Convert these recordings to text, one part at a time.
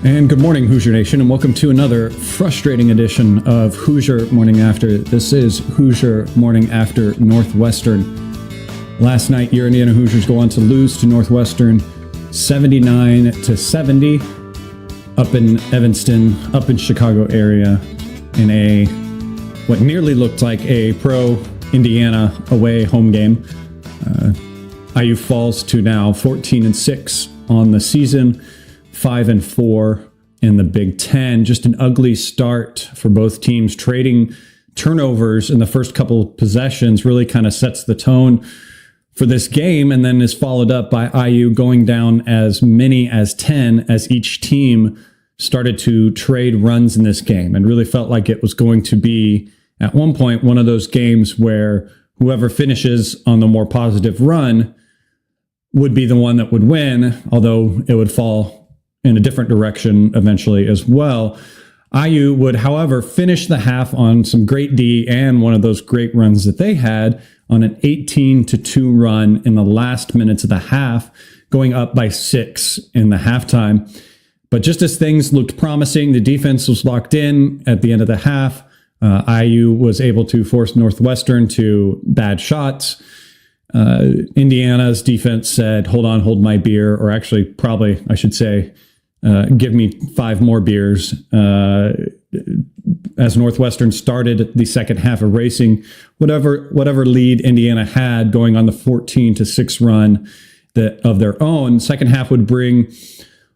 And good morning, Hoosier Nation, and welcome to another frustrating edition of Hoosier Morning After. This is Hoosier Morning After Northwestern. Last night, your Indiana Hoosiers go on to lose to Northwestern 79-70 up in Evanston, up in Chicago area, in a what nearly looked like a pro-Indiana away home game. IU falls to now 14-6 on the season. 5-4 in the Big Ten. Just an ugly start for both teams. Trading turnovers in the first couple of possessions really kind of sets the tone for this game, and then is followed up by IU going down as many as 10 as each team started to trade runs in this game, and really felt like it was going to be, at one point, one of those games where whoever finishes on the more positive run would be the one that would win, although it would fall in a different direction eventually as well. IU would, however, finish the half on some great D and one of those great runs that they had on an 18-2 run in the last minutes of the half, going up by 6 in the halftime. But just as things looked promising, the defense was locked in at the end of the half. IU was able to force Northwestern to bad shots. Indiana's defense said, hold on, hold my beer, or actually probably, I should say, give me 5 more beers, as Northwestern started the second half erasing whatever lead Indiana had going on the 14-6 run of their own. Second half would bring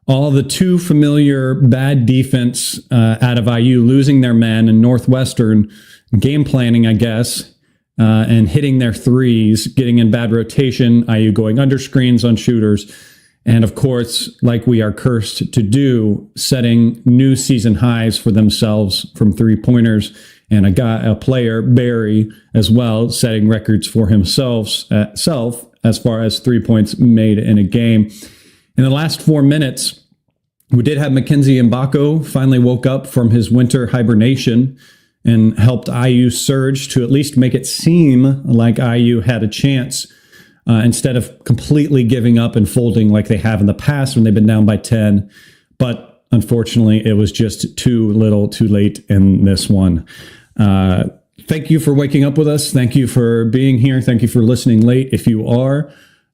all the too familiar bad defense out of IU, losing their men, and Northwestern game planning, I guess, and hitting their threes, getting in bad rotation, IU going under screens on shooters. And of course, like we are cursed to do, setting new season highs for themselves from three-pointers. And a player, Barry, as well, setting records for himself as far as 3 points made in a game. In the last 4 minutes, we did have Mackenzie Mbako finally woke up from his winter hibernation and helped IU surge to at least make it seem like IU had a chance, instead of completely giving up and folding like they have in the past when they've been down by 10. But unfortunately, it was just too little, too late in this one. Thank you for waking up with us. Thank you for being here. Thank you for listening late if you are.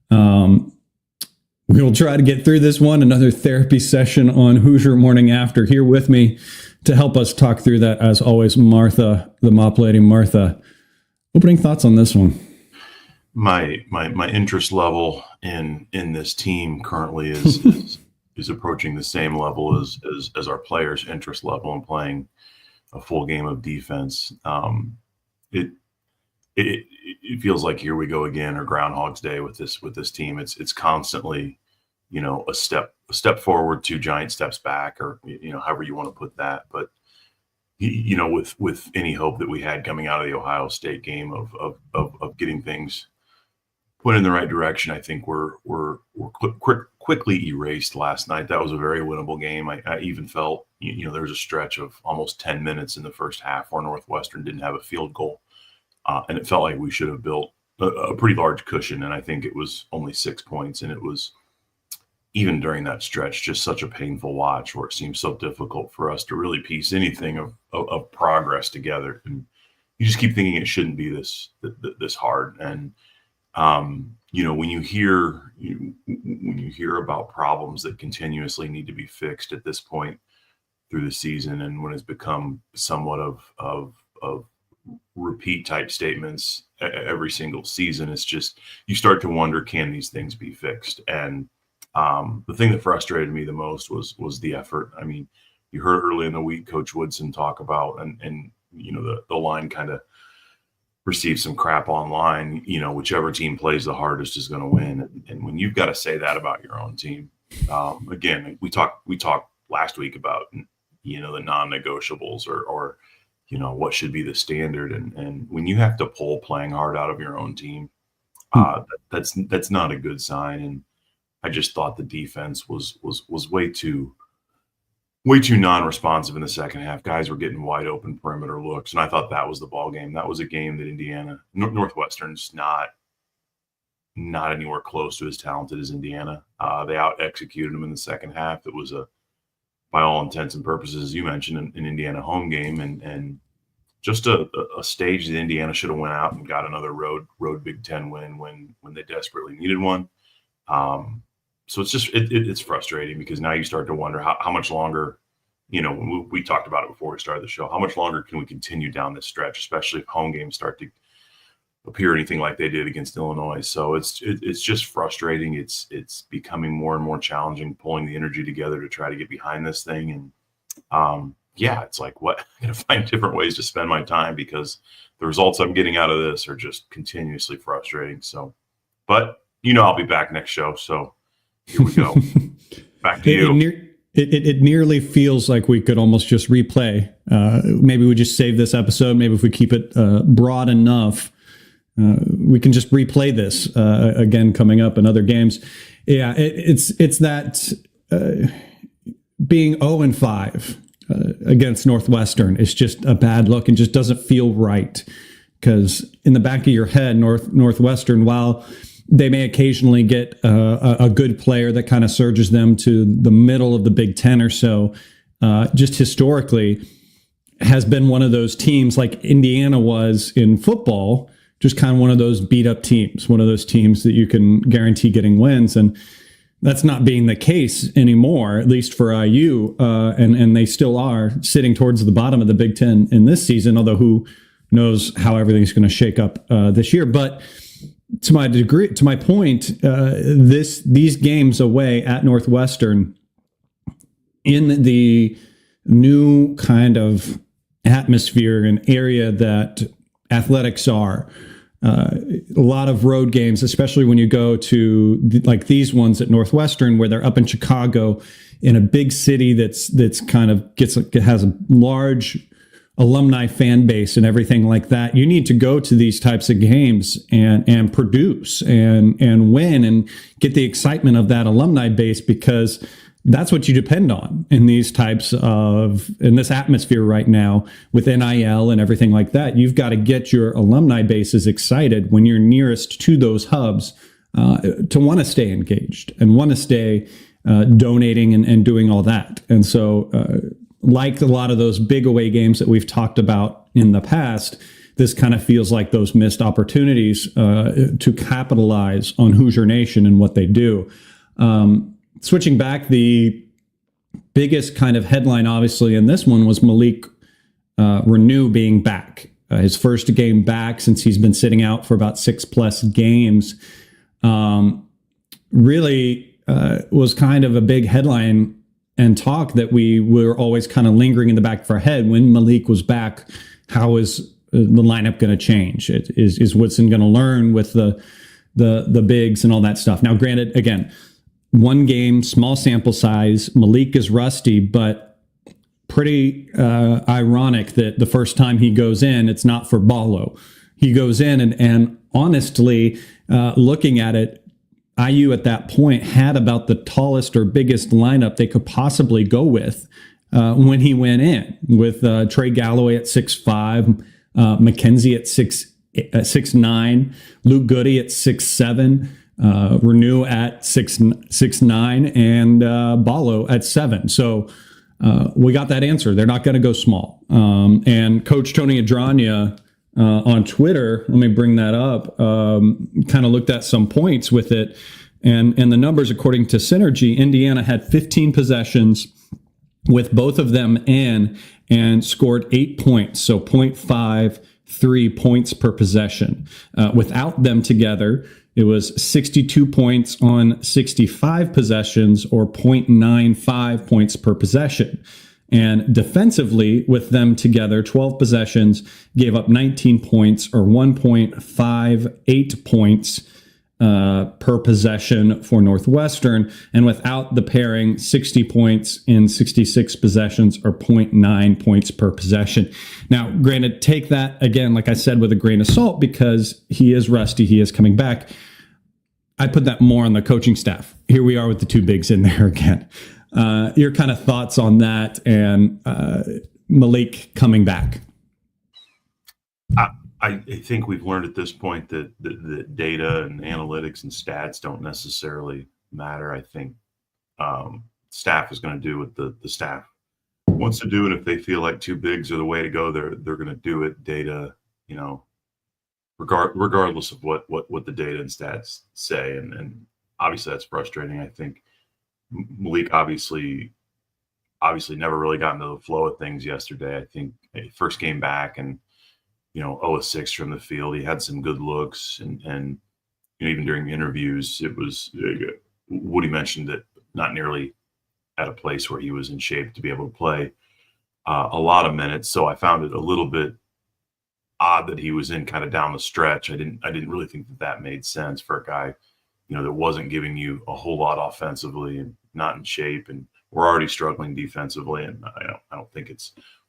We will try to get through this one. Another therapy session on Hoosier Morning After. Here with me to help us talk through that, as always, Martha, the mop lady. Martha, opening thoughts on this one? My interest level in this team currently is approaching the same level as our players' interest level in playing a full game of defense. It feels like here we go again, or Groundhog's Day with this team. It's constantly, a step forward, 2 giant steps back, or however you want to put that. But with any hope that we had coming out of the Ohio State game of getting things put in the right direction, I think we're quickly erased last night. That was a very winnable game. I even felt, there was a stretch of almost 10 minutes in the first half where Northwestern didn't have a field goal. And it felt like we should have built a pretty large cushion. And I think it was only 6 points. And it was, even during that stretch, just such a painful watch, where it seems so difficult for us to really piece anything of progress together. And you just keep thinking it shouldn't be this hard. And when you hear about problems that continuously need to be fixed at this point through the season, and when it's become somewhat of repeat type statements every single season, it's just, you start to wonder, can these things be fixed? And the thing that frustrated me the most was the effort. I mean, you heard early in the week Coach Woodson talk about, and the line kind of receive some crap online, whichever team plays the hardest is going to win. And when you've got to say that about your own team, again, we talked last week about, the non-negotiables or what should be the standard. And when you have to pull playing hard out of your own team, that's not a good sign. And I just thought the defense was way too non-responsive in the second half. Guys were getting wide open perimeter looks, and I thought that was the ball game. That was a game that Northwestern's not anywhere close to as talented as Indiana. They out-executed them in the second half. It was a by all intents and purposes, as you mentioned, an Indiana home game, and just a stage that Indiana should have went out and got another road Big Ten win when they desperately needed one. So it's just it's frustrating because now you start to wonder how much longer, when we talked about it before we started the show, how much longer can we continue down this stretch, especially if home games start to appear anything like they did against Illinois. So it's just frustrating. It's becoming more and more challenging pulling the energy together to try to get behind this thing. And it's like, what? I'm going to find different ways to spend my time because the results I'm getting out of this are just continuously frustrating. So, but I'll be back next show. So here we go. Back to you. It nearly feels like we could almost just replay. Maybe we just save this episode. Maybe if we keep it broad enough, we can just replay this again coming up in other games. Yeah, it's that being 0-5 against Northwestern is just a bad look and just doesn't feel right. Because in the back of your head, Northwestern, while they may occasionally get a good player that kind of surges them to the middle of the Big Ten or so, just historically has been one of those teams like Indiana was in football, just kind of one of those beat up teams, one of those teams that you can guarantee getting wins. And that's not being the case anymore, at least for IU. And they still are sitting towards the bottom of the Big Ten in this season, although who knows how everything's going to shake up this year. But to my point, these games away at Northwestern in the new kind of atmosphere and area that athletics are, a lot of road games, especially when you go to like these ones at Northwestern, where they're up in Chicago in a big city that's kind of has a large alumni fan base and everything like that. You need to go to these types of games and produce and win and get the excitement of that alumni base, because that's what you depend on in these in this atmosphere right now with NIL and everything like that. You've got to get your alumni bases excited when you're nearest to those hubs to want to stay engaged and want to stay donating and doing all that. And so like a lot of those big away games that we've talked about in the past, this kind of feels like those missed opportunities to capitalize on Hoosier Nation and what they do. Switching back, the biggest kind of headline, obviously, in this one was Malik Renew being back. His first game back since he's been sitting out for about 6+ games. Really was kind of a big headline and talk that we were always kind of lingering in the back of our head. When Malik was back, how is the lineup going to change? Is Woodson going to learn with the bigs and all that stuff? Now, granted, again, one game, small sample size. Malik is rusty, but pretty ironic that the first time he goes in, it's not for Ballo. He goes in and honestly, looking at it, IU at that point had about the tallest or biggest lineup they could possibly go with when he went in, with Trey Galloway at 6'5", McKenzie at 6'9", Luke Goody at 6'7", Renew at 6'9", and Ballo at 7. So we got that answer. They're not going to go small. And Coach Tony Adranya on Twitter, let me bring that up, kind of looked at some points with it. And the numbers, according to Synergy, Indiana had 15 possessions with both of them in and scored 8 points. So 0.53 points per possession. Without them together, it was 62 points on 65 possessions, or 0.95 points per possession. And defensively, with them together, 12 possessions gave up 19 points, or 1.58 points per possession for Northwestern. And without the pairing, 60 points in 66 possessions, or 0.9 points per possession. Now, granted, take that, again, like I said, with a grain of salt, because he is rusty. He is coming back. I put that more on the coaching staff. Here we are with the two bigs in there again. Your kind of thoughts on that and Malik coming back? I think we've learned at this point that the data and analytics and stats don't necessarily matter. I think staff is going to do what the staff wants to do, and if they feel like two bigs are the way to go, they're going to do it. Data, regardless of what the data and stats say, and obviously that's frustrating. I think Malik obviously never really got into the flow of things yesterday. I think first game back and 0-6 from the field. He had some good looks, and even during the interviews, it was Woody mentioned that not nearly at a place where he was in shape to be able to play a lot of minutes. So I found it a little bit odd that he was in kind of down the stretch. I didn't really think that made sense for a guy, that wasn't giving you a whole lot offensively and not in shape, and we're already struggling defensively. And I don't think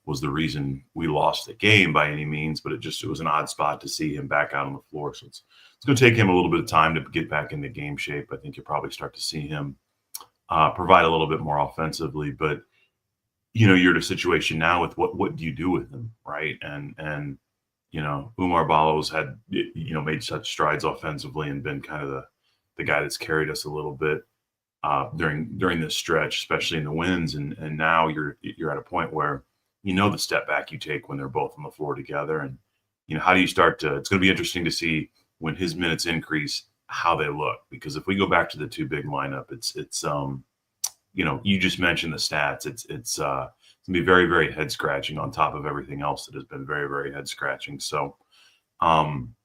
was the reason we lost the game by any means, but it was an odd spot to see him back out on the floor. So it's going to take him a little bit of time to get back into game shape. I think you'll probably start to see him provide a little bit more offensively, but you're in a situation now with what do you do with him, right? And Umar Ballo's had made such strides offensively and been kind of the guy that's carried us a little bit during this stretch, especially in the wins. And now you're at a point where the step back you take when they're both on the floor together, and how do you start to? It's going to be interesting to see when his minutes increase how they look, because if we go back to the two big lineup, it's you just mentioned the stats. It's going to be very, very head scratching on top of everything else that has been very, very head scratching. So, glad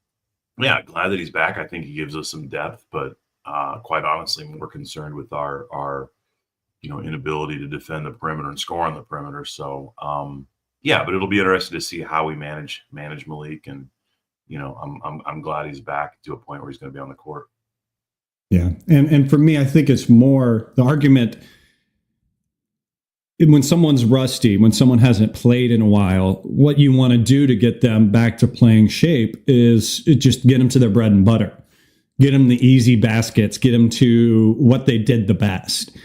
that he's back. I think he gives us some depth, but quite honestly, more concerned with our inability to defend the perimeter and score on the perimeter. So, but it'll be interesting to see how we manage Malik, and I'm glad he's back to a point where he's going to be on the court. Yeah, and for me, I think it's more the argument. When someone's rusty, when someone hasn't played in a while, what you want to do to get them back to playing shape is just get them to their bread and butter, get them the easy baskets, get them to what they did the best.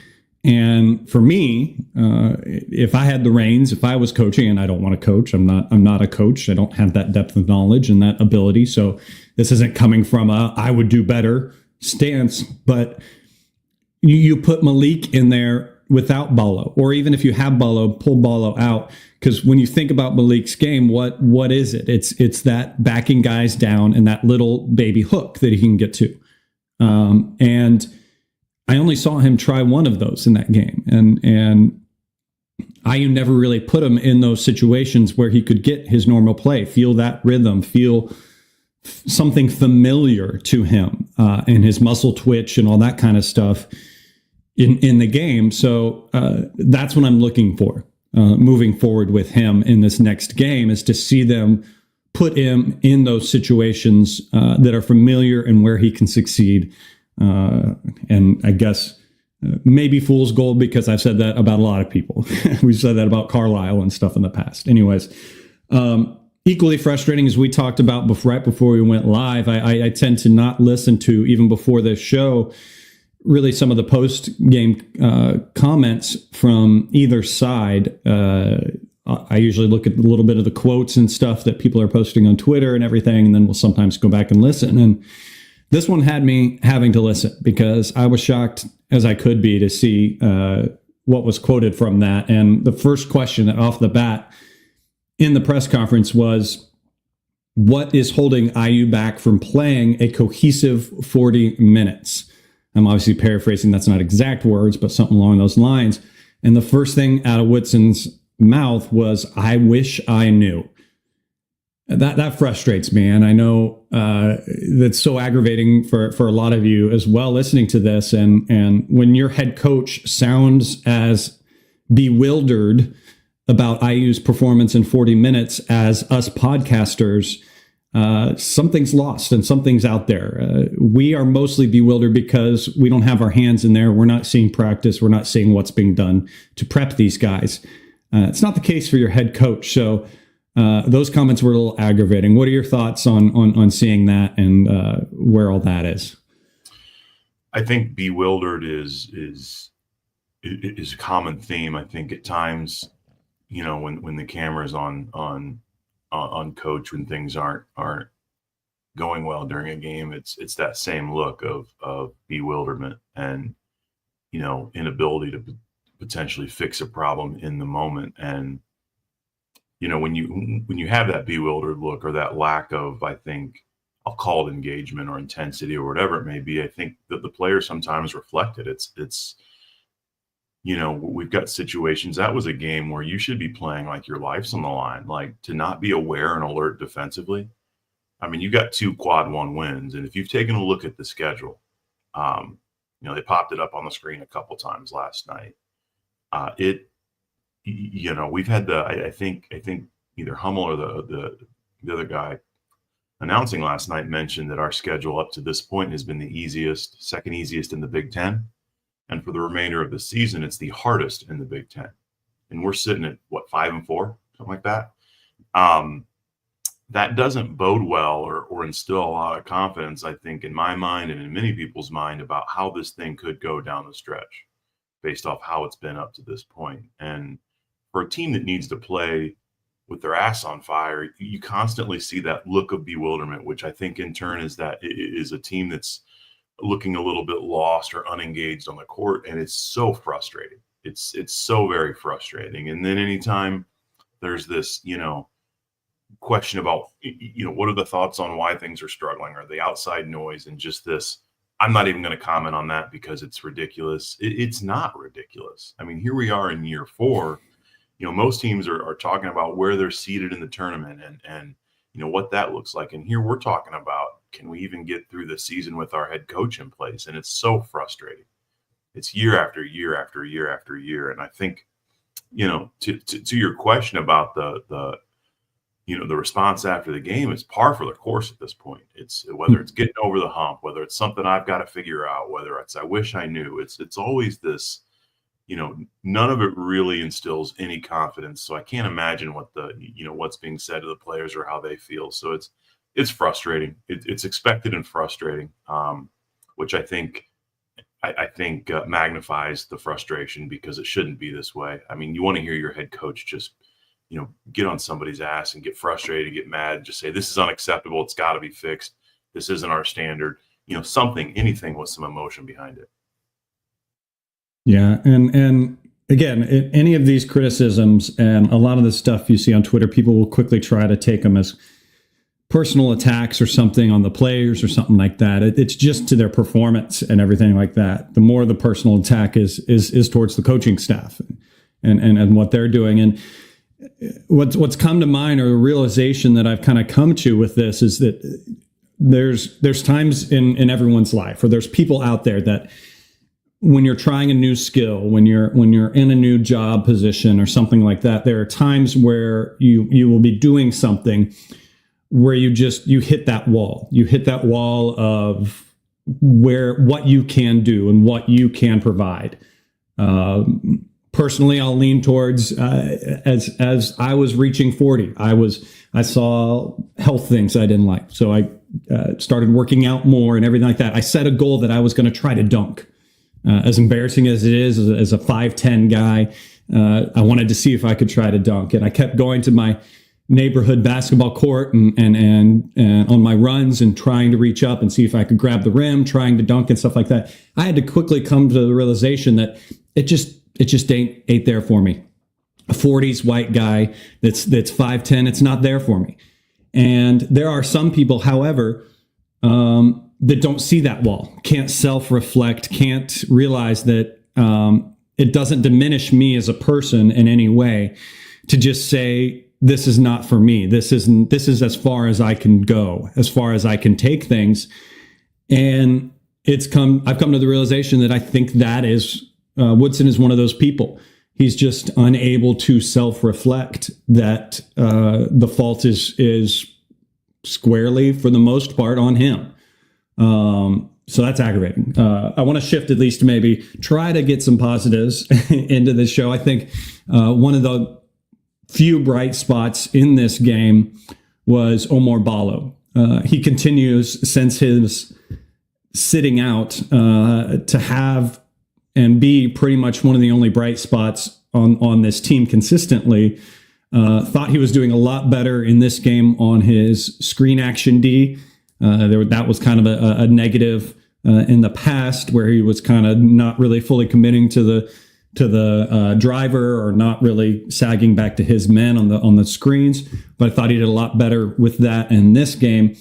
And for me, if I had the reins, if I was coaching, and I don't want to coach, I'm not a coach. I don't have that depth of knowledge and that ability. So this isn't coming from I would do better stance, but you put Malik in there without Ballo, or even if you have Ballo, pull Ballo out. Because when you think about Malik's game, what is it? It's that backing guys down and that little baby hook that he can get to. And I only saw him try one of those in that game. And IU never really put him in those situations where he could get his normal play, feel that rhythm, feel something familiar to him, and his muscle twitch and all that kind of stuff in the game. So that's what I'm looking for moving forward with him in this next game, is to see them put him in those situations that are familiar and where he can succeed. And I guess maybe fool's gold, because I've said that about a lot of people. We've said that about Carlisle and stuff in the past. Anyways, equally frustrating, as we talked about right before we went live, I tend to not listen to, even before this show, really some of the post-game comments from either side. I usually look at a little bit of the quotes and stuff that people are posting on Twitter and everything, and then we'll sometimes go back and listen. And this one had me having to listen, because I was shocked as I could be to see what was quoted from that. And the first question off the bat in the press conference was, what is holding IU back from playing a cohesive 40 minutes? I'm obviously paraphrasing, that's not exact words, but something along those lines. And the first thing out of Whitson's mouth was, I wish I knew. That frustrates me. And I know that's so aggravating for a lot of you as well listening to this. And when your head coach sounds as bewildered about IU's performance in 40 minutes as us podcasters, something's lost and something's out there. We are mostly bewildered because we don't have our hands in there. We're not seeing practice. We're not seeing what's being done to prep these guys. It's not the case for your head coach. So those comments were a little aggravating. What are your thoughts on seeing that and where all that is? I think bewildered is a common theme. I think at times, when the camera's on coach, when things aren't going well during a game, it's that same look of bewilderment and inability potentially fix a problem in the moment. And when you have that bewildered look or that lack of, I think I'll call it engagement or intensity or whatever it may be, I think that the players sometimes reflect it. It's we've got situations. That was a game where you should be playing like your life's on the line, like to not be aware and alert defensively. I mean, you got 2 quad 1 wins, and if you've taken a look at the schedule, they popped it up on the screen a couple times last night. We've had I think either Hummel or the other guy announcing last night mentioned that our schedule up to this point has been the second easiest in the Big Ten. And for the remainder of the season, it's the hardest in the Big Ten. And we're sitting at 5-4, something like that. That doesn't bode well or instill a lot of confidence, I think, in my mind and in many people's mind about how this thing could go down the stretch based off how it's been up to this point. And for a team that needs to play with their ass on fire, you constantly see that look of bewilderment, which I think in turn is a team that's looking a little bit lost or unengaged on the court. And it's so frustrating. It's so very frustrating. And then anytime there's this, question about, what are the thoughts on why things are struggling or the outside noise and just this, I'm not even going to comment on that because it's ridiculous. It's not ridiculous. I mean, here we are in year 4. Most teams are talking about where they're seated in the tournament and what that looks like. And here we're talking about, can we even get through the season with our head coach in place? And it's so frustrating. It's year after year after year after year. And I think, to your question about the response after the game, is par for the course at this point. It's whether it's getting over the hump, whether it's something I've got to figure out, whether it's I wish I knew. It's always this. None of it really instills any confidence. So I can't imagine what what's being said to the players or how they feel. So it's frustrating. It's expected and frustrating, which I think magnifies the frustration because it shouldn't be this way. I mean, you want to hear your head coach just, get on somebody's ass and get frustrated, get mad, just say, this is unacceptable. It's got to be fixed. This isn't our standard, anything with some emotion behind it. Yeah. And again, any of these criticisms and a lot of the stuff you see on Twitter, people will quickly try to take them as personal attacks or something on the players or something like that. It's just to their performance and everything like that. The more the personal attack is towards the coaching staff and what they're doing. And what's come to mind, or a realization that I've kind of come to with this, is that there's times in everyone's life, or there's people out there that, when you're trying a new skill, when you're in a new job position or something like that, there are times where you will be doing something where you hit that wall. You hit that wall of what you can do and what you can provide. Personally, I'll lean towards as I was reaching 40, I saw health things I didn't like, so I started working out more and everything like that. I set a goal that I was going to try to dunk. As embarrassing as it is, as a 5'10" guy, I wanted to see if I could try to dunk. And I kept going to my neighborhood basketball court and on my runs and trying to reach up and see if I could grab the rim, trying to dunk and stuff like that. I had to quickly come to the realization that it just ain't there for me. A 40s white guy that's 5'10", it's not there for me. And there are some people, however, that don't see that wall, can't self-reflect, can't realize that it doesn't diminish me as a person in any way to just say, this is not for me. This is as far as I can go, as far as I can take things. And I've come to the realization that I think that is, Woodson is one of those people. He's just unable to self-reflect that the fault is squarely, for the most part, on him. So that's aggravating. I want to shift, at least to maybe try to get some positives into this show. I think one of the few bright spots in this game was Omar Ballo. He continues, since his sitting out, to have and be pretty much one of the only bright spots on this team consistently. Thought he was doing a lot better in this game on his screen action D. That was kind of a negative in the past, where he was kind of not really fully committing to driver or not really sagging back to his men on the screens. But I thought he did a lot better with that in this game.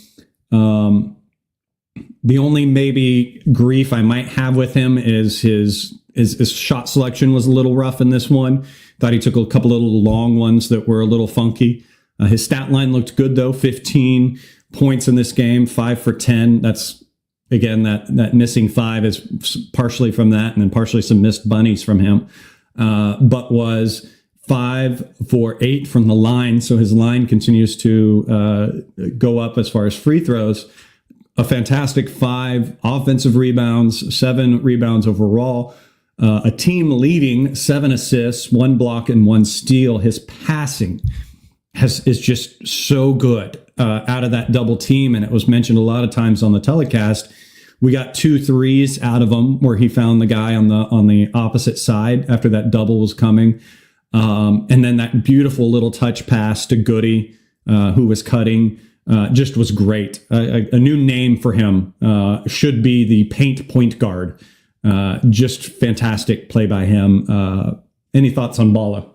The only maybe grief I might have with him is his shot selection was a little rough in this one. Thought he took a couple of little long ones that were a little funky. His stat line looked good though, 15 points in this game, 5 for 10. That's, again, that missing 5 is partially from that and then partially some missed bunnies from him. But was 5 for 8 from the line. So his line continues to go up as far as free throws. A fantastic 5 offensive rebounds, 7 rebounds overall. A team leading 7 assists, 1 block, and 1 steal. His passing is just so good out of that double team. And it was mentioned a lot of times on the telecast. We got 2 threes out of him where he found the guy on the opposite side after that double was coming. And then that beautiful little touch pass to Goody, who was cutting, just was great. A new name for him should be the paint point guard. Just fantastic play by him. Any thoughts on Balla?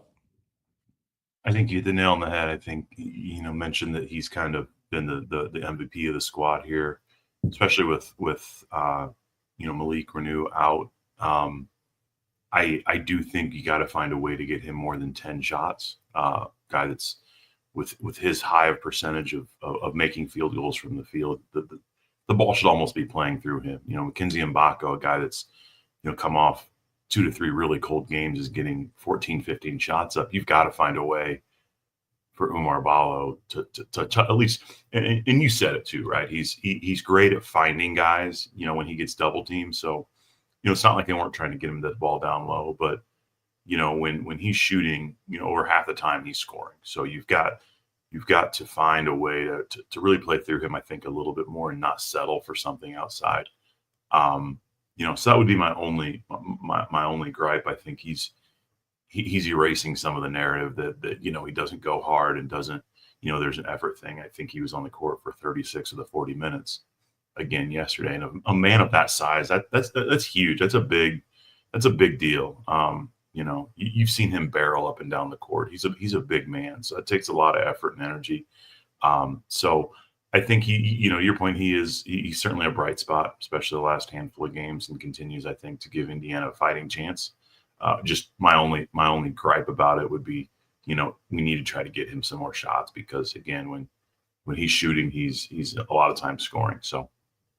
I think you hit the nail on the head. I think, mentioned that he's kind of been the MVP of the squad here, especially with Malik Renew out. I do think you got to find a way to get him more than 10 shots. Guy that's with his high percentage of making field goals from the field, the ball should almost be playing through him. Mackenzie Mbako, a guy that's come off 2 to 3 really cold games, is getting 14, 15 shots up. You've got to find a way for Oumar Ballo to at least, and you said it too, right? He's great at finding guys, when he gets double teamed. So, it's not like they weren't trying to get him the ball down low, but when he's shooting, over half the time he's scoring. So you've got to find a way to really play through him, I think, a little bit more and not settle for something outside. So that would be my only gripe. I think he's erasing some of the narrative that he doesn't go hard and doesn't, there's an effort thing. I think he was on the court for 36 of the 40 minutes again yesterday. And a man of that size, that's huge. That's a big deal. You've seen him barrel up and down the court. He's a big man, so it takes a lot of effort and energy. So I think your point, he's certainly a bright spot, especially the last handful of games, and continues, I think, to give Indiana a fighting chance. Just my only gripe about it would be, we need to try to get him some more shots, because again, when he's shooting, he's a lot of times scoring. So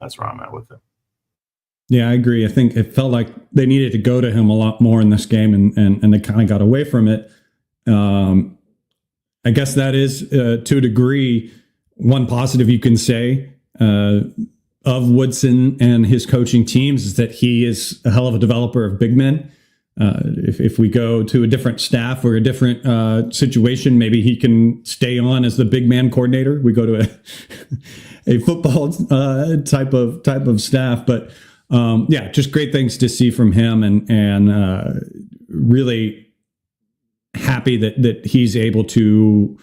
that's where I'm at with it. Yeah, I agree. I think it felt like they needed to go to him a lot more in this game, and they kind of got away from it. I guess that is, to a degree, one positive you can say of Woodson and his coaching teams is that he is a hell of a developer of big men. If we go to a different staff or a different situation, maybe he can stay on as the big man coordinator. We go to a football type of staff, but just great things to see from him, and really happy that he's able to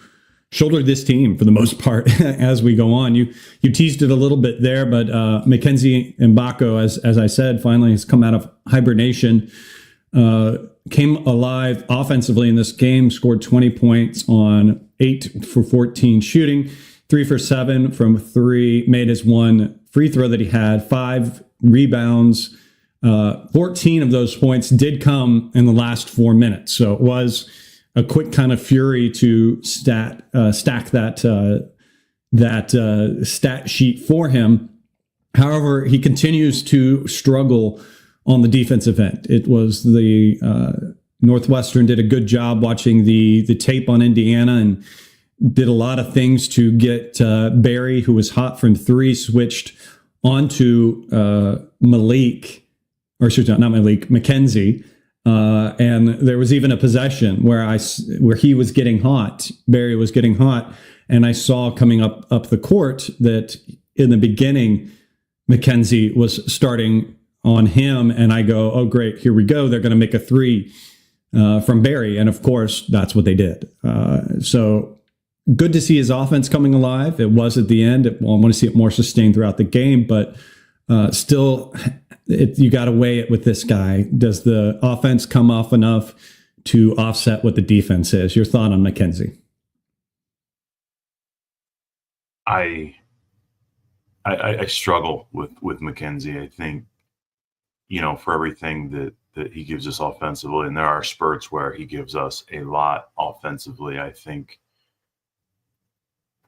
shoulder this team for the most part as we go on. You teased it a little bit there, but Mackenzie Mbako, as I said, finally has come out of hibernation, came alive offensively in this game, scored 20 points on 8 for 14 shooting, 3 for 7 from 3, made his 1 free throw that he had, 5 rebounds. 14 of those points did come in the last 4 minutes. So it was a quick kind of fury to stack that stat sheet for him. However, he continues to struggle on the defensive end. It was the Northwestern did a good job watching the tape on Indiana and did a lot of things to get Barry, who was hot from 3, switched onto Mackenzie. And there was even a possession where he was getting hot, Barry was getting hot, and I saw coming up the court that in the beginning, Mackenzie was starting on him, and I go, oh great, here we go. They're going to make a 3 from Barry, and of course that's what they did. So good to see his offense coming alive. It was at the end. I want to see it more sustained throughout the game, but Still, you got to weigh it with this guy. Does the offense come off enough to offset what the defense is? Your thought on McKenzie? I struggle with McKenzie. I think, for everything that he gives us offensively, and there are spurts where he gives us a lot offensively. I think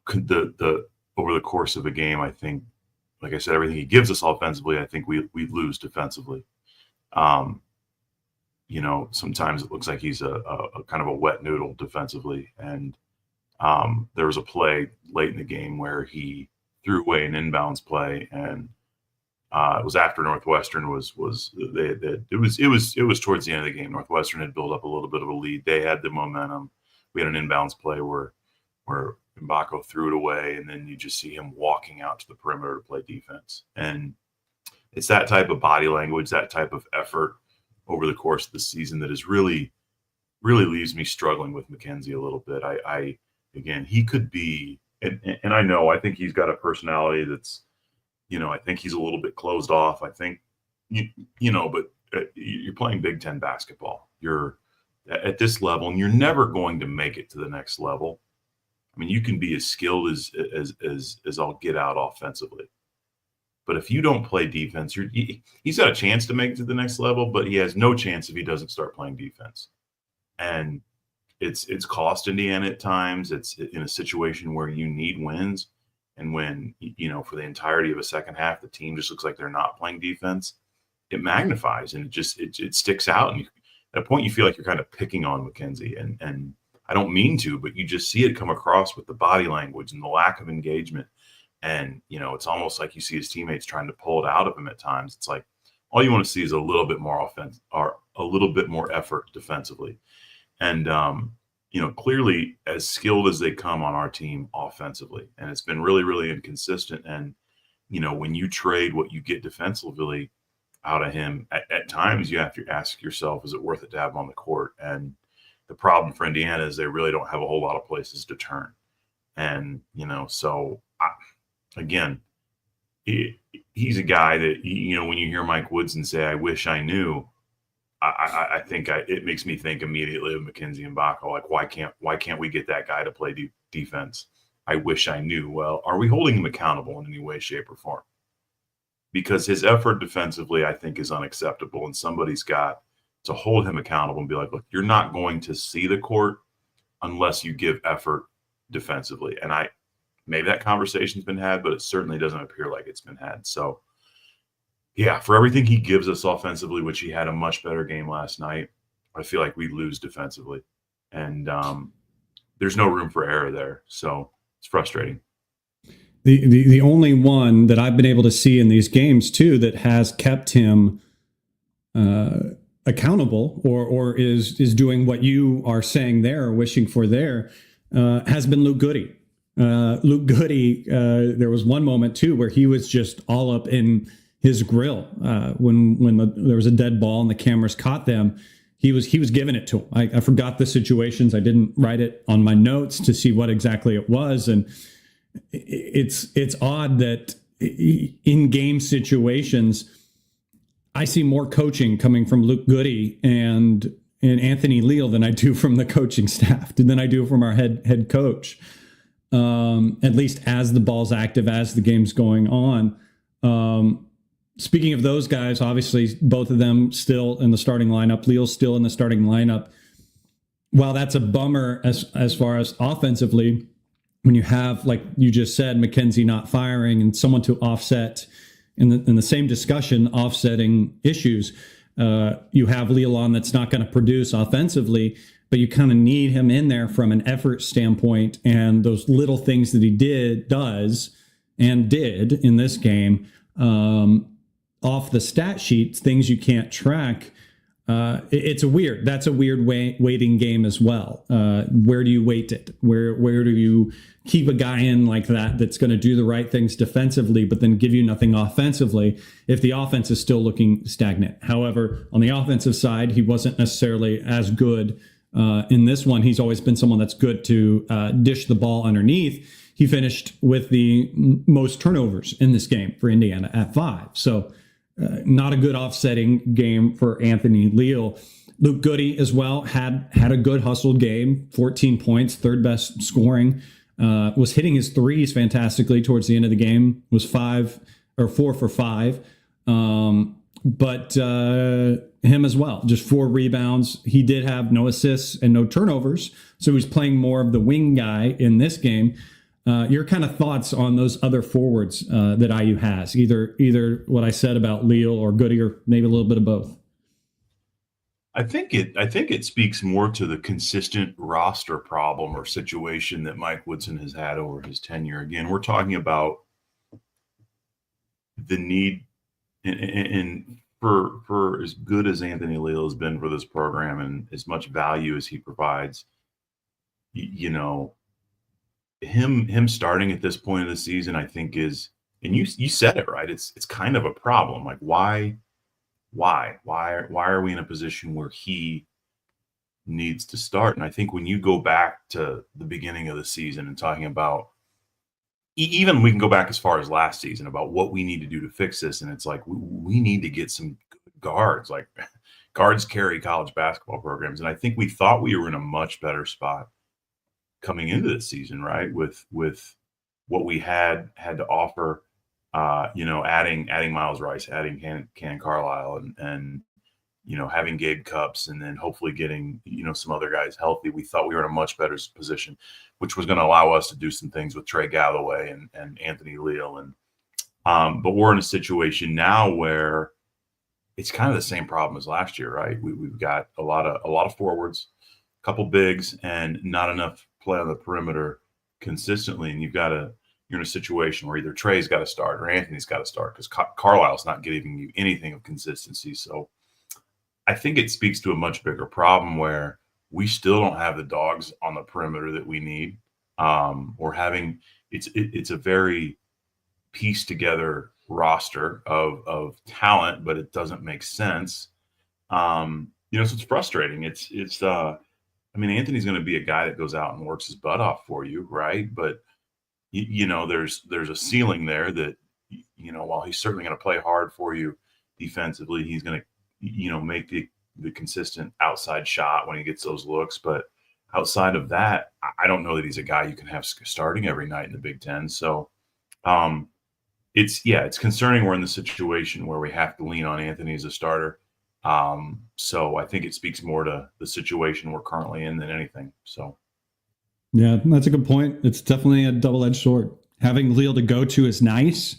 the over the course of a game, I think, like I said, everything he gives us offensively, I think we lose defensively. Sometimes it looks like he's a kind of a wet noodle defensively. And there was a play late in the game where he threw away an inbounds play, and it was after Northwestern it was towards the end of the game. Northwestern had built up a little bit of a lead. They had the momentum. We had an inbounds play where Mbako threw it away, and then you just see him walking out to the perimeter to play defense. And it's that type of body language, that type of effort over the course of the season that is really leaves me struggling with McKenzie a little bit. Again, he could be, and I think he's got a personality that's, I think he's a little bit closed off. I think, but you're playing Big Ten basketball. You're at this level, and you're never going to make it to the next level. I mean, you can be as skilled as I'll get out offensively, but if you don't play defense, he's got a chance to make it to the next level, but he has no chance if he doesn't start playing defense. And it's cost Indiana at times. It's in a situation where you need wins. And when, for the entirety of a second half, the team just looks like they're not playing defense, it magnifies and it sticks out. And at that point, you feel like you're kind of picking on McKenzie. And I don't mean to, but you just see it come across with the body language and the lack of engagement. And, it's almost like you see his teammates trying to pull it out of him at times. It's like all you want to see is a little bit more offense or a little bit more effort defensively. And, clearly as skilled as they come on our team offensively, and it's been really, really inconsistent. And, when you trade what you get defensively out of him, at times you have to ask yourself, is it worth it to have him on the court? And the problem for Indiana is they really don't have a whole lot of places to turn. And, again, he's a guy that, when you hear Mike Woodson say, I wish I knew, I think it makes me think immediately of McKenzie Mbako. Like, why can't we get that guy to play defense? I wish I knew. Well, are we holding him accountable in any way, shape, or form? Because his effort defensively, I think, is unacceptable, and somebody's got to hold him accountable and be like, look, you're not going to see the court unless you give effort defensively. And maybe that conversation's been had, but it certainly doesn't appear like it's been had. So, yeah, for everything he gives us offensively, which he had a much better game last night, I feel like we lose defensively. And there's no room for error there. So it's frustrating. The only one that I've been able to see in these games, too, that has kept him accountable or is doing what you are saying there or wishing for there has been Luke Goody. Luke Goody, there was one moment, too, where he was just all up in his grill when there was a dead ball and the cameras caught them. He was giving it to him. I forgot the situations. I didn't write it on my notes to see what exactly it was. And it's odd that in game situations, I see more coaching coming from Luke Goody and Anthony Leal than I do from the coaching staff, than I do from our head coach. At least as the ball's active, as the game's going on. Speaking of those guys, obviously both of them still in the starting lineup. Leal's still in the starting lineup. While that's a bummer as far as offensively, when you have, like you just said, McKenzie not firing and someone to offset in the same discussion, offsetting issues, you have Leal on that's not going to produce offensively, but you kind of need him in there from an effort standpoint, and those little things that he did in this game, off the stat sheets, things you can't track. That's a weird weighting game as well. Where do you weight it? Where do you keep a guy in like that that's going to do the right things defensively, but then give you nothing offensively if the offense is still looking stagnant? However, on the offensive side, he wasn't necessarily as good In this one, he's always been someone that's good to dish the ball underneath. He finished with the most turnovers in this game for Indiana at 5. So not a good offsetting game for Anthony Leal. Luke Goody as well had a good hustled game, 14 points, third best scoring. Was hitting his threes fantastically towards the end of the game. Was 4 for 5. But him as well, just 4 rebounds. He did have no assists and no turnovers, so he's playing more of the wing guy in this game. Your kind of thoughts on those other forwards that IU has, either what I said about Leal or Goody, or maybe a little bit of both. I think it speaks more to the consistent roster problem or situation that Mike Woodson has had over his tenure. Again, we're talking about the need, and for as good as Anthony Leal has been for this program and as much value as he provides, you know, him starting at this point of the season, I think is, and you said it right. It's kind of a problem. Like why are we in a position where he needs to start? And I think when you go back to the beginning of the season and talking about, even we can go back as far as last season about what we need to do to fix this. And it's like, we need to get some good guards. Like guards carry college basketball programs. And I think we thought we were in a much better spot coming into this season, right? With what we had to offer, adding Miles Rice, adding Cannon Carlisle, and having Gabe Cupps, and then hopefully getting some other guys healthy. We thought we were in a much better position, which was going to allow us to do some things with Trey Galloway and Anthony Leal. And but we're in a situation now where it's kind of the same problem as last year, right? We've got a lot of forwards, a couple bigs, and not enough play on the perimeter consistently. And you're in a situation where either Trey's got to start or Anthony's got to start, because Carlisle's not giving you anything of consistency. So I think it speaks to a much bigger problem where we still don't have the dogs on the perimeter that we need. It's a very pieced together roster of talent, but it doesn't make sense. So it's frustrating. Anthony's going to be a guy that goes out and works his butt off for you, right? But there's a ceiling there that, while he's certainly going to play hard for you defensively, he's going to, make the consistent outside shot when he gets those looks. But outside of that, I don't know that he's a guy you can have starting every night in the Big Ten. So it's concerning. We're in the situation where we have to lean on Anthony as a starter. So I think it speaks more to the situation we're currently in than anything. So. Yeah, that's a good point. It's definitely a double-edged sword. Having Leal to go to is nice,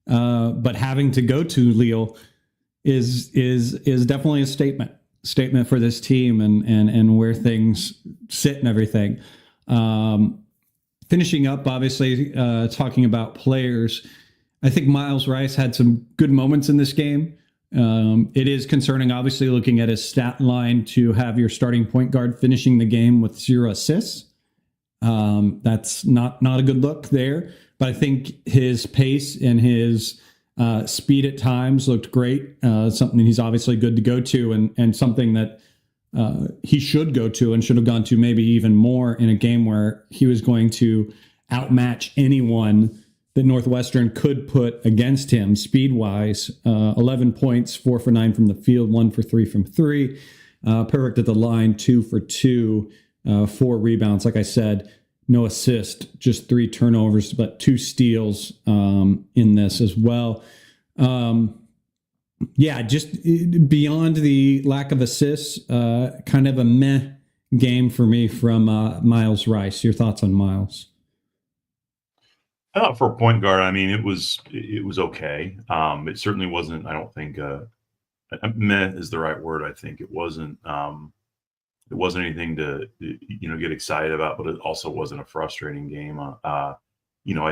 but having to go to Leal is definitely a statement for this team and where things sit and everything. Finishing up, obviously, talking about players, I think Miles Rice had some good moments in this game. It is concerning, obviously, looking at his stat line, to have your starting point guard finishing the game with 0 assists. That's not a good look there, but I think his pace and his speed at times looked great. Something he's obviously good to go to, and something that he should go to and should have gone to maybe even more in a game where he was going to outmatch anyone that Northwestern could put against him speed-wise. 11 points, 4 for 9 from the field, 1 for 3 from 3. Perfect at the line, 2 for 2. 4 rebounds, like I said, no assist, just 3 turnovers, but 2 steals in this as well. Just beyond the lack of assists, kind of a meh game for me from Miles Rice. Your thoughts on Miles? I thought for a point guard, it was okay. It certainly wasn't. I don't think meh is the right word. I think it wasn't. It wasn't anything to get excited about, but it also wasn't a frustrating game. I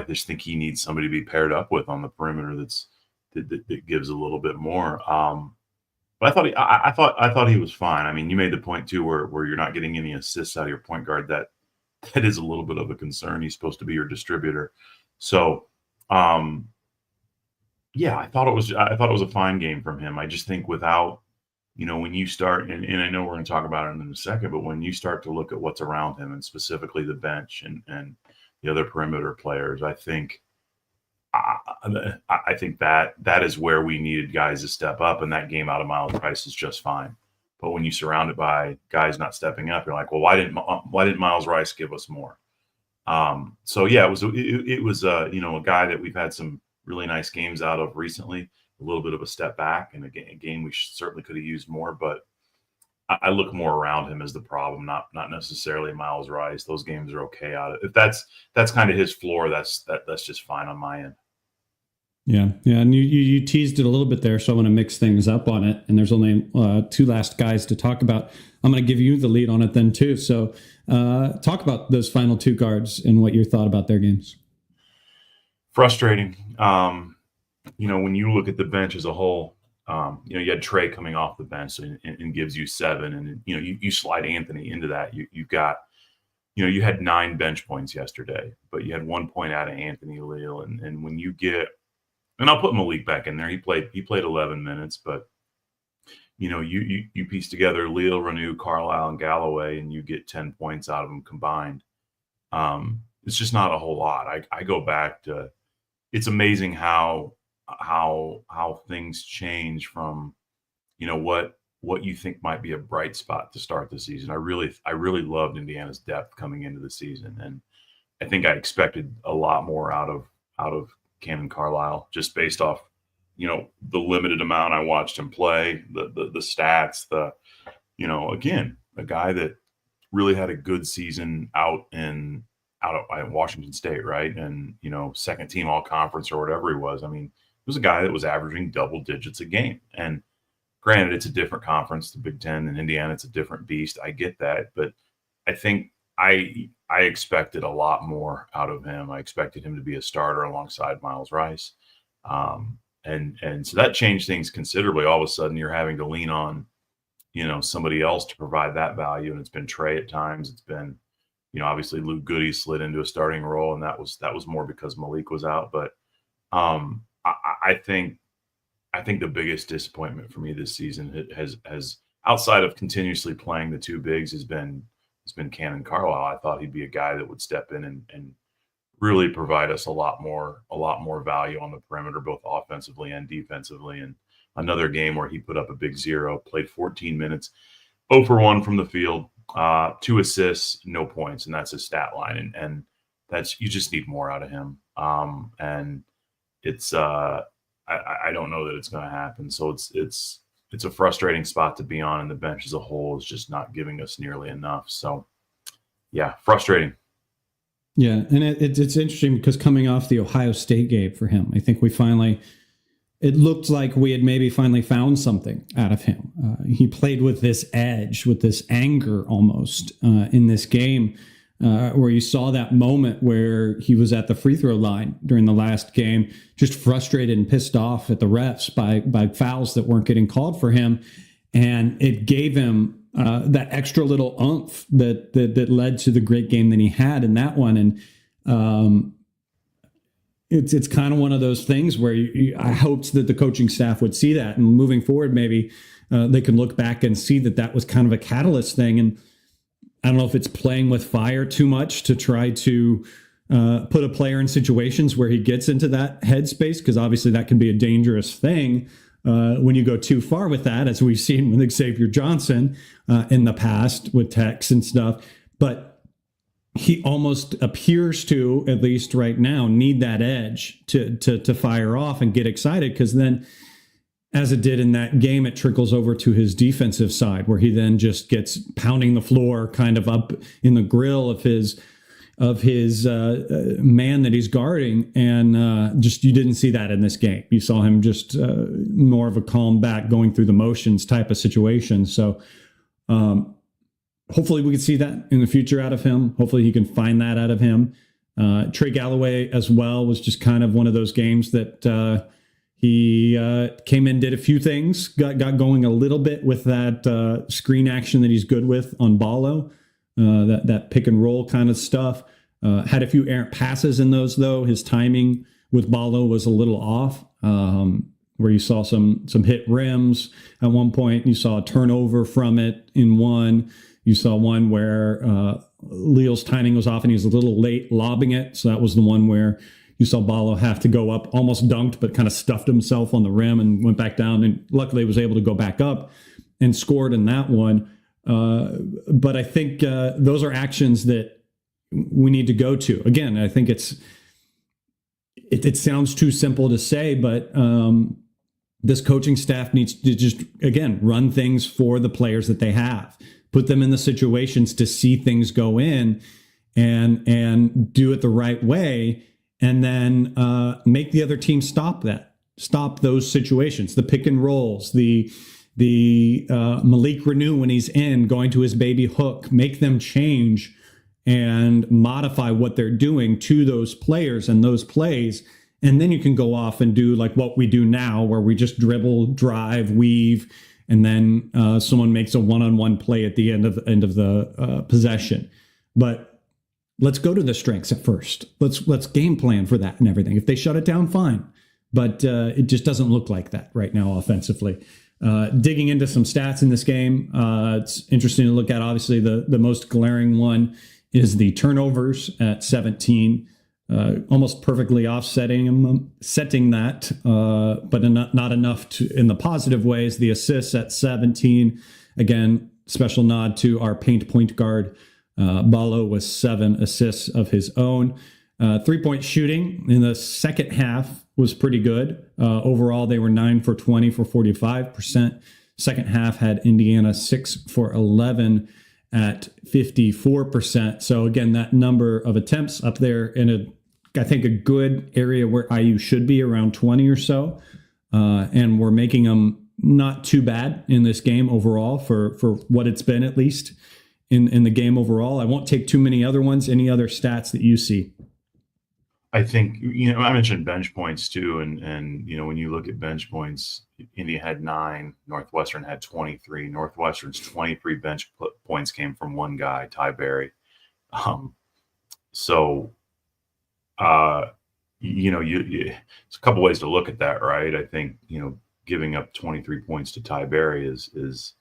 just think he needs somebody to be paired up with on the perimeter that gives a little bit more. But I thought he was fine. You made the point too, where you're not getting any assists out of your point guard. That is a little bit of a concern. He's supposed to be your distributor. So, I thought it was a fine game from him. I just think without when you start, and I know we're going to talk about it in a second, but when you start to look at what's around him and specifically the bench and the other perimeter players, I think that is where we needed guys to step up, and that game out of Miles Rice is just fine. But when you surround it by guys not stepping up, you're like, well, why didn't Miles Rice give us more? So yeah, it was a guy that we've had some really nice games out of recently. A little bit of a step back, and a game we certainly could have used more. But I look more around him as the problem, not necessarily Miles Rice. Those games are okay out of. If that's kind of his floor, that's just fine on my end. Yeah, and you teased it a little bit there, so I want to mix things up on it. And there's only two last guys to talk about. I'm going to give you the lead on it then too. So talk about those final two guards and what you thought about their games. Frustrating. When you look at the bench as a whole, you had Trey coming off the bench and gives you 7, and you slide Anthony into that. You've got, you had 9 bench points yesterday, but you had 1 point out of Anthony Leal, and when you get. And I'll put Malik back in there. He played 11 minutes, but you piece together Leal, Renew, Carlisle, and Galloway, and you get 10 points out of them combined. It's just not a whole lot. I go back to. It's amazing how things change from, what you think might be a bright spot to start the season. I really loved Indiana's depth coming into the season, and I think I expected a lot more out of Cannon Carlisle, just based off, the limited amount I watched him play, the stats, again, a guy that really had a good season out at Washington State, right? And, second team all conference or whatever he was. I mean, he was a guy that was averaging double digits a game. And granted, it's a different conference, the Big Ten, and Indiana, it's a different beast. I get that. But I think I expected a lot more out of him. I expected him to be a starter alongside Miles Rice. And so that changed things considerably. All of a sudden, you're having to lean on, somebody else to provide that value. And it's been Trey at times. It's been, obviously Luke Goody slid into a starting role, and that was more because Malik was out. But I think the biggest disappointment for me this season has outside of continuously playing the two bigs has been Cannon Carlisle. I thought he'd be a guy that would step in and really provide us a lot more value on the perimeter, both offensively and defensively. And another game where he put up a big 0, played 14 minutes, 0 for 1 from the field, 2 assists, no points, and that's his stat line. And that's, you just need more out of him. And it's I don't know that it's going to happen. So it's a frustrating spot to be on, and the bench as a whole is just not giving us nearly enough. So, yeah, frustrating. Yeah, and it's interesting because coming off the Ohio State game for him, I think it looked like we had maybe finally found something out of him. He played with this edge, with this anger almost in this game, where you saw that moment where he was at the free throw line during the last game, just frustrated and pissed off at the refs by fouls that weren't getting called for him. And it gave him that extra little oomph that led to the great game that he had in that one. And it's kind of one of those things where I hoped that the coaching staff would see that, and moving forward, maybe they can look back and see that was kind of a catalyst thing. And I don't know if it's playing with fire too much to try to put a player in situations where he gets into that headspace, because obviously that can be a dangerous thing when you go too far with that, as we've seen with Xavier Johnson in the past with Tex and stuff. But he almost appears to, at least right now, need that edge to fire off and get excited, because then, as it did in that game, it trickles over to his defensive side, where he then just gets pounding the floor kind of up in the grill of his man that he's guarding. And just, you didn't see that in this game. You saw him just more of a calm back, going through the motions type of situation. So hopefully we can see that in the future out of him. Hopefully he can find that out of him. Trey Galloway as well was just kind of one of those games that he came in, did a few things, got going a little bit with that screen action that he's good with on Ballo, that pick and roll kind of stuff. Had a few errant passes in those, though. His timing with Ballo was a little off, where you saw some hit rims at one point. You saw a turnover from it in one. You saw one where Leal's timing was off and he was a little late lobbing it. So that was the one where you saw Ballo have to go up, almost dunked, but kind of stuffed himself on the rim and went back down. And luckily was able to go back up and scored in that one. But I think those are actions that we need to go to. Again, I think it sounds too simple to say, but this coaching staff needs to just, again, run things for the players that they have. Put them in the situations to see things go in and do it the right way, and then make the other team stop those situations, the pick and rolls, the Malik Renew when he's in, going to his baby hook, make them change and modify what they're doing to those players and those plays. And then you can go off and do like what we do now, where we just dribble, drive, weave, and then someone makes a one-on-one play at the end of the possession. But let's go to the strengths at first. Let's game plan for that and everything. If they shut it down, fine. But it just doesn't look like that right now offensively. Digging into some stats in this game, it's interesting to look at. Obviously, the most glaring one is the turnovers at 17. Almost perfectly setting that, but not enough in the positive ways. The assists at 17, again, special nod to our paint point guard. Ballo was 7 assists of his own. 3-point shooting in the second half was pretty good. Overall, they were 9 for 20 for 45%. Second half had Indiana 6 for 11 at 54%. So again, that number of attempts up there in I think a good area where IU should be, around 20 or so. And we're making them not too bad in this game overall for what it's been, at least in the game overall. I won't take too many other ones. Any other stats that you see? I think, I mentioned bench points too. And when you look at bench points, India had 9, Northwestern had 23. Northwestern's 23 bench points came from one guy, Ty Berry. It's a couple ways to look at that, right? I think, giving up 23 points to Ty Berry is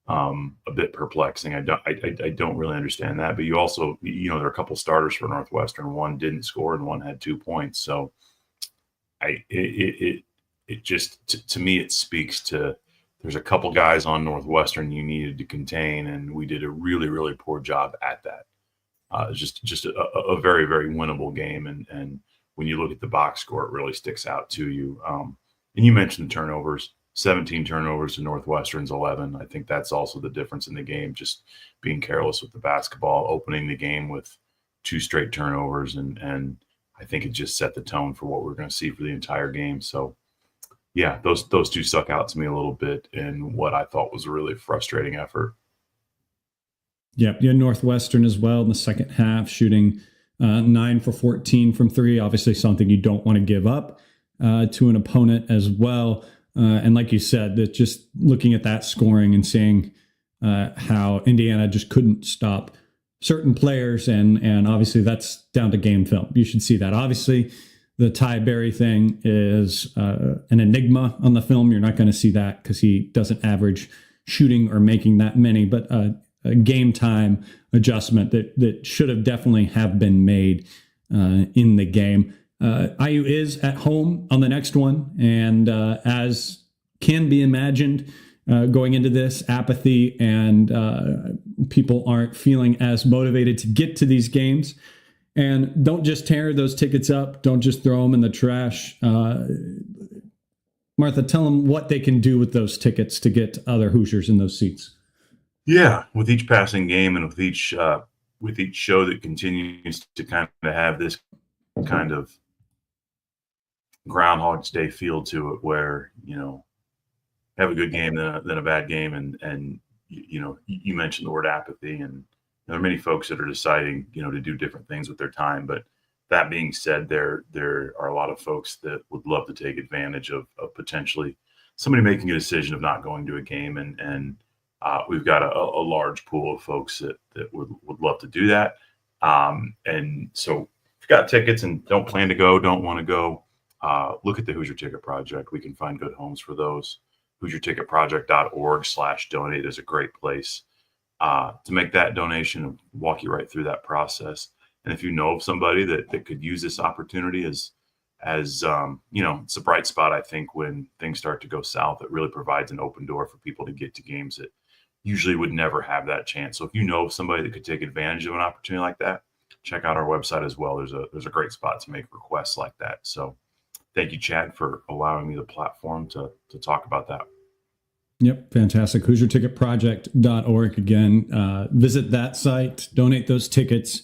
a bit perplexing. I don't really understand that, but you also, there are a couple starters for Northwestern. One didn't score and one had 2 points. So it just, to me, it speaks to, there's a couple guys on Northwestern you needed to contain, and we did a really, really poor job at that. Just a very, very winnable game. And when you look at the box score, it really sticks out to you. And you mentioned the turnovers, 17 turnovers to Northwestern's 11. I think that's also the difference in the game, just being careless with the basketball, opening the game with 2 straight turnovers. And I think it just set the tone for what we're going to see for the entire game. So, yeah, those 2 stuck out to me a little bit in what I thought was a really frustrating effort. Yep, Northwestern as well in the second half, shooting 9 for 14 from 3. Obviously, something you don't want to give up to an opponent as well. And like you said, that just looking at that scoring and seeing how Indiana just couldn't stop certain players, and obviously that's down to game film. You should see that. Obviously, the Ty Berry thing is an enigma on the film. You're not going to see that because he doesn't average shooting or making that many, but a game time adjustment that should have definitely have been made in the game. IU is at home on the next one, and as can be imagined, going into this, apathy and people aren't feeling as motivated to get to these games. And don't just tear those tickets up. Don't just throw them in the trash. Martha, tell them what they can do with those tickets to get other Hoosiers in those seats. Yeah, with each passing game and with each show that continues to kind of have this kind of Groundhog's Day feel to it, where have a good game then a bad game, and you mentioned the word apathy, and there are many folks that are deciding to do different things with their time. But that being said, there are a lot of folks that would love to take advantage of potentially somebody making a decision of not going to a game, and we've got a large pool of folks that would love to do that. And so if you've got tickets and don't plan to go, don't want to go, look at the Hoosier Ticket Project. We can find good homes for those. HoosierTicketProject.org/donate is a great place to make that donation and walk you right through that process. And if you know of somebody that could use this opportunity as it's a bright spot, I think, when things start to go south. It really provides an open door for people to get to games that usually would never have that chance. So if you know of somebody that could take advantage of an opportunity like that, check out our website as well. There's a great spot to make requests like that. So thank you, Chad, for allowing me the platform to talk about that. Yep, fantastic. HoosierTicketProject.org. Again, visit that site, donate those tickets.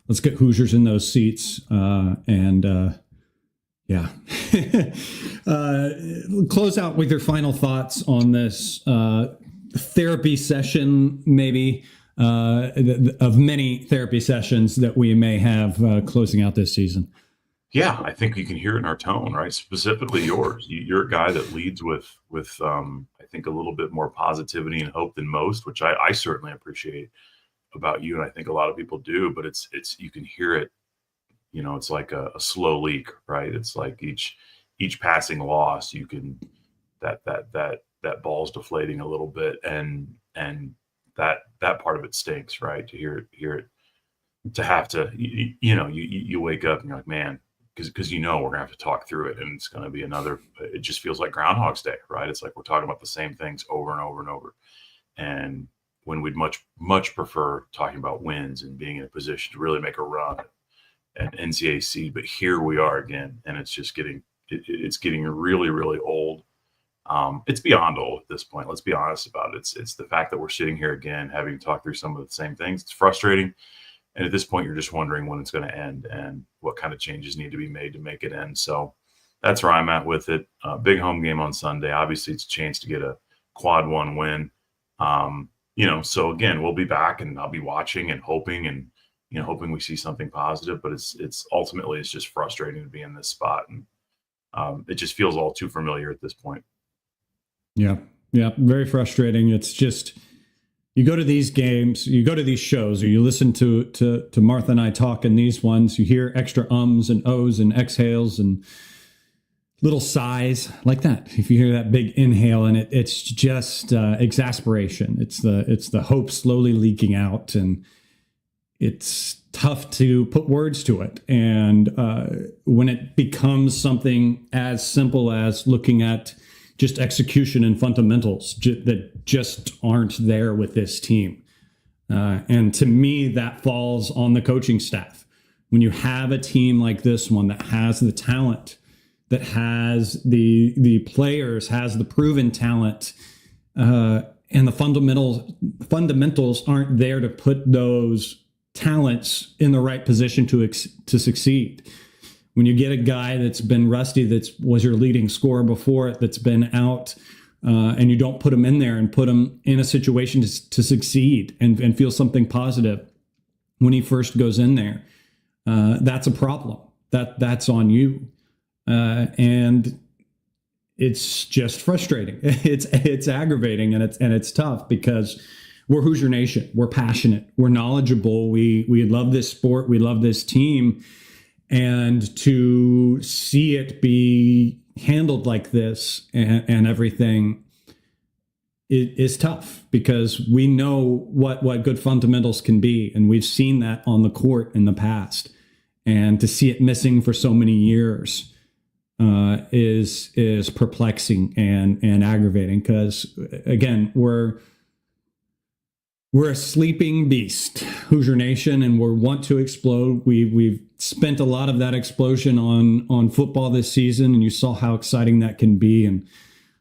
Let's get Hoosiers in those seats. Yeah. Close out with your final thoughts on this therapy session, maybe, of many therapy sessions that we may have closing out this season. Yeah, I think you can hear it in our tone, right? Specifically yours. You're a guy that leads with I think a little bit more positivity and hope than most, which I certainly appreciate about you, and I think a lot of people do. But it's you can hear it. It's like a slow leak, right? It's like each passing loss, you can that ball's deflating a little bit, and that part of it stinks, right? To hear it, to have to, you wake up and you're like, man. Because we're gonna have to talk through it, and it's gonna be it just feels like Groundhog's Day, right? It's like we're talking about the same things over and over and over. And when we'd much prefer talking about wins and being in a position to really make a run at NCAC, but here we are again, and it's just getting really, really old. It's beyond old at this point. Let's be honest about it. It's the fact that we're sitting here again, having talked through some of the same things. It's frustrating. And at this point, you're just wondering when it's going to end and what kind of changes need to be made to make it end. So that's where I'm at with it. Big home game on Sunday. Obviously, it's a chance to get a quad one win. So again, we'll be back, and I'll be watching and hoping we see something positive. But it's ultimately just frustrating to be in this spot, and it just feels all too familiar at this point. Yeah, very frustrating. It's just. You go to these games, you go to these shows, or you listen to Martha and I talk in these ones, you hear extra ums and ohs and exhales and little sighs like that. If you hear that big inhale, and it's just exasperation. It's the hope slowly leaking out, and it's tough to put words to it. And when it becomes something as simple as looking at just execution and fundamentals that just aren't there with this team. And to me, that falls on the coaching staff. When you have a team like this one that has the talent, that has the players, has the proven talent, and the fundamentals aren't there to put those talents in the right position to succeed. When you get a guy that's been rusty, that was your leading scorer before it, that's been out, and you don't put him in there and put him in a situation to succeed and feel something positive when he first goes in there, that's a problem. That's on you, and it's just frustrating. It's aggravating, and it's tough because we're Hoosier Nation. We're passionate. We're knowledgeable. We love this sport. We love this team. And to see it be handled like this and everything is tough, because we know what good fundamentals can be. And we've seen that on the court in the past. And to see it missing for so many years is perplexing and aggravating, because, again, we're a sleeping beast, Hoosier Nation, and we want to explode. We've spent a lot of that explosion on football this season, and you saw how exciting that can be. And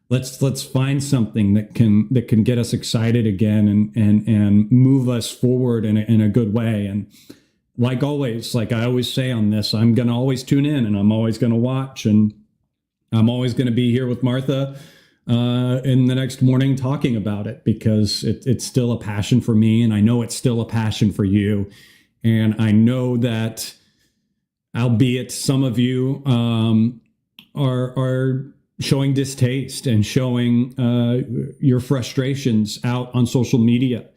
let's find something that can get us excited again and move us forward in a good way. And like always, like I always say on this, I'm going to always tune in, and I'm always going to watch, and I'm always going to be here with Martha in the next morning talking about it, because it's still a passion for me, and I know it's still a passion for you. And I know that, albeit some of you are showing distaste and showing your frustrations out on social media,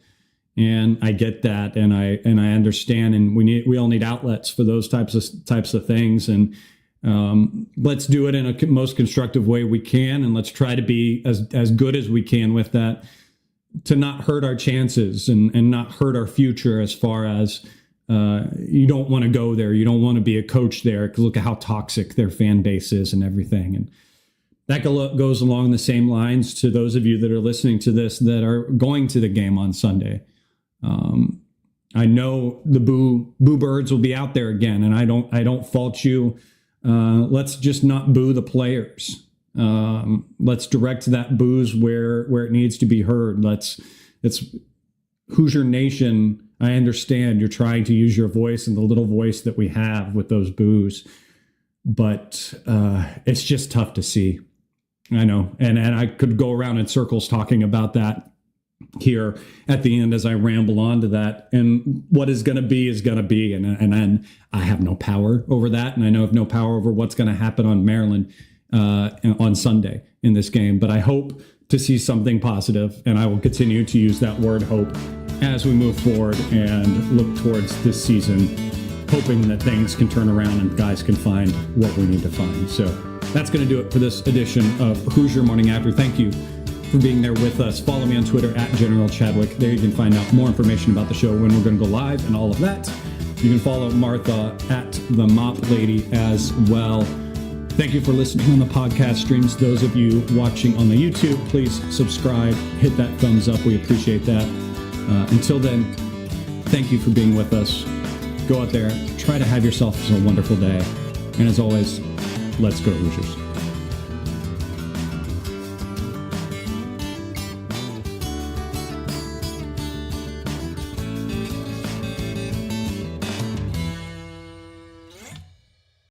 and I get that, and I understand, and we all need outlets for those types of things. And Let's do it in a most constructive way we can, and let's try to be as good as we can with that, to not hurt our chances and not hurt our future as far as you don't want to go there. You don't want to be a coach there, because look at how toxic their fan base is and everything. And that goes along the same lines to those of you that are listening to this that are going to the game on Sunday. I know the boo birds will be out there again, and I don't fault you. Let's just not boo the players. Let's direct that booze where it needs to be heard. It's Hoosier Nation. I understand you're trying to use your voice and the little voice that we have with those boos, but it's just tough to see. I know, and I could go around in circles talking about that here at the end as I ramble on to that. And what is going to be is going to be, and I have no power over that, and I know I have no power over what's going to happen on Maryland on Sunday in this game. But I hope to see something positive, and I will continue to use that word hope as we move forward and look towards this season, hoping that things can turn around and guys can find what we need to find. So that's going to do it for this edition of Hoosier Morning After. Thank you for being there with us. Follow me on Twitter at General Chadwick. There you can find out more information about the show, when we're going to go live and all of that. You can follow Martha at the Mop Lady as well. Thank you for listening on the podcast streams. Those of you watching on the YouTube, please subscribe, hit that thumbs up. We appreciate that. Until then, thank you for being with us. Go out there, try to have yourself a wonderful day. And as always, let's go Hoosiers.